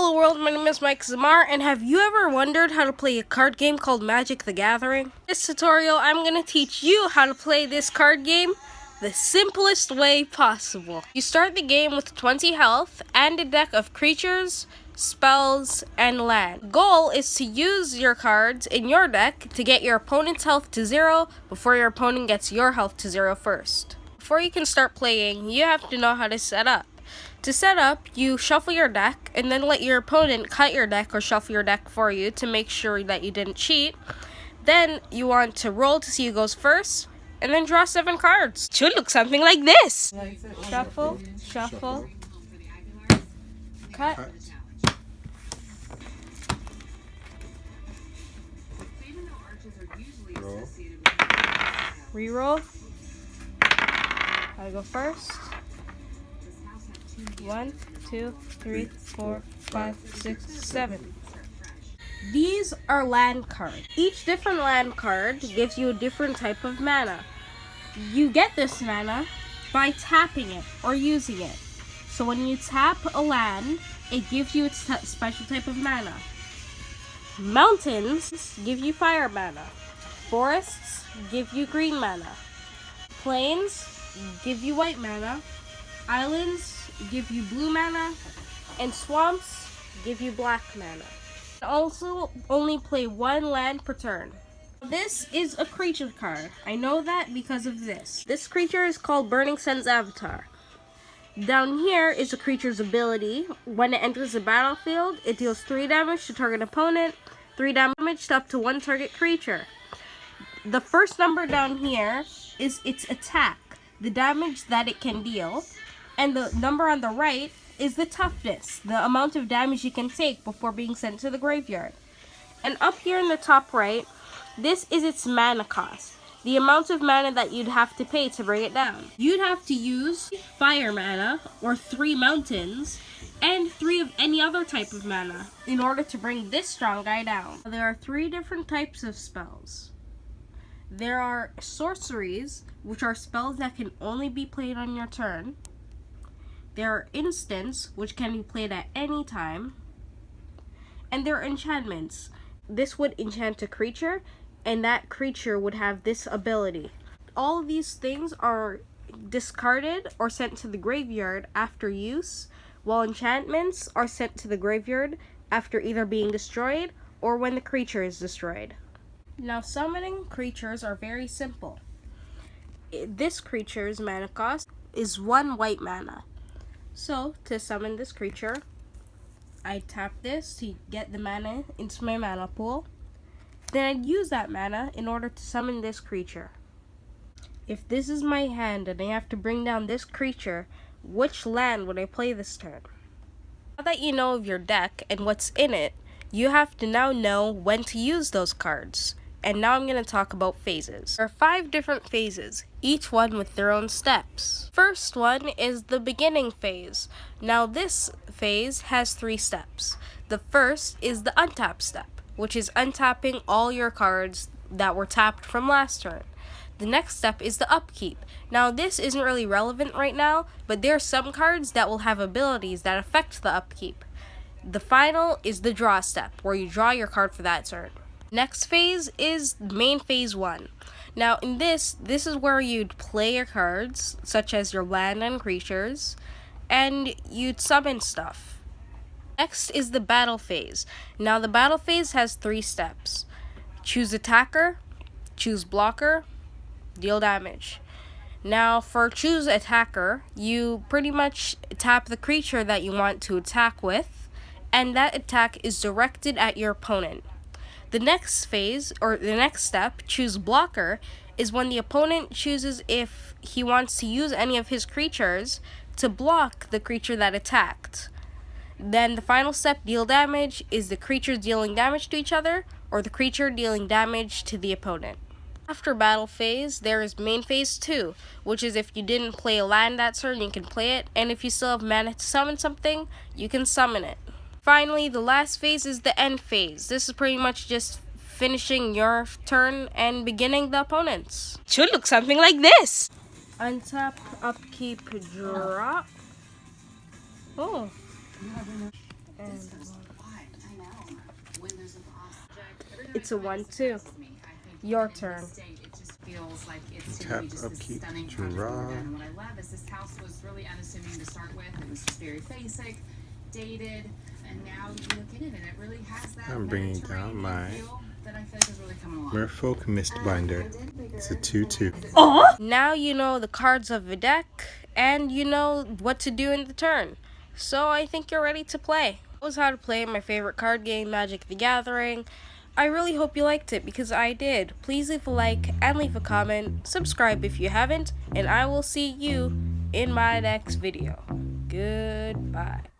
Hello world, my name is MicyoZ, and have you ever wondered how to play a card game called Magic the Gathering? In this tutorial, I'm going to teach you how to play this card game the simplest way possible. You start the game with 20 health and a deck of creatures, spells, and land. The goal is to use your cards in your deck to get your opponent's health to 0 before your opponent gets your health to 0 first. Before you can start playing, you have to know how to set up. To set up, you shuffle your deck and then let your opponent cut your deck or shuffle your deck for you to make sure that you didn't cheat. Then you want to roll to see who goes first and then draw 7 cards. It should look something like this. Shuffle, shuffle, cut. Reroll. I go first. 1, 2, 3, 4, 5, 6, 7. These are land cards. Each different land card gives you a different type of mana. You get this mana by tapping it or using it. So when you tap a land, it gives you its special type of mana. Mountains give you fire mana. Forests give you green mana. Plains give you white mana. Islands give you blue mana, and swamps give you black mana. Also, only play 1 land per turn. This is a creature card. I know that because of this. This creature is called Burning Sun's Avatar. Down here is a creature's ability. When it enters the battlefield, it deals 3 damage to target opponent, 3 damage to up to 1 target creature. The first number down here is its attack, the damage that it can deal. And the number on the right is the toughness, the amount of damage you can take before being sent to the graveyard. And up here in the top right, this is its mana cost, the amount of mana that you'd have to pay to bring it down. You'd have to use fire mana, or 3 mountains, and 3 of any other type of mana in order to bring this strong guy down. There are 3 different types of spells. There are sorceries, which are spells that can only be played on your turn. There are instants, which can be played at any time. And there are enchantments. This would enchant a creature, and that creature would have this ability. All of these things are discarded or sent to the graveyard after use, while enchantments are sent to the graveyard after either being destroyed or when the creature is destroyed. Now, summoning creatures are very simple. This creature's mana cost is 1 white mana. So, to summon this creature, I tap this to get the mana into my mana pool. Then I'd use that mana in order to summon this creature. If this is my hand and I have to bring down this creature, which land would I play this turn? Now that you know of your deck and what's in it, you have to now know when to use those cards. And now I'm going to talk about phases. There are 5 different phases, each one with their own steps. First one is the beginning phase. Now this phase has 3 steps. The first is the untap step, which is untapping all your cards that were tapped from last turn. The next step is the upkeep. Now this isn't really relevant right now, but there are some cards that will have abilities that affect the upkeep. The final is the draw step, where you draw your card for that turn. Next phase is main phase 1. Now in this is where you'd play your cards, such as your land and creatures, and you'd summon stuff. Next is the battle phase. Now the battle phase has 3 steps. Choose attacker, choose blocker, deal damage. Now for choose attacker, you pretty much tap the creature that you want to attack with, and that attack is directed at your opponent. The next phase, or the next step, choose blocker, is when the opponent chooses if he wants to use any of his creatures to block the creature that attacked. Then the final step, deal damage, is the creatures dealing damage to each other, or the creature dealing damage to the opponent. After battle phase, there is main phase 2, which is if you didn't play a land that turn, you can play it, and if you still have mana to summon something, you can summon it. Finally, the last phase is the end phase. This is pretty much just finishing your turn and beginning the opponent's. Should look something like this. Untap, upkeep, drop. Oh. It's a 1/2. Your turn. Feels like it's tap upkeep draw. And what I love is this house was really unassuming to start with. It was just very basic, dated, and now you look at it and it really has that. I'm bringing down my that I feel like is really coming along. Merfolk Mistbinder. It's a 2/2. Now you know the cards of the deck, and you know what to do in the turn. So I think you're ready to play. That was how to play my favorite card game, Magic the Gathering. I really hope you liked it because I did. Please leave a like and leave a comment. Subscribe if you haven't, and I will see you in my next video. Goodbye.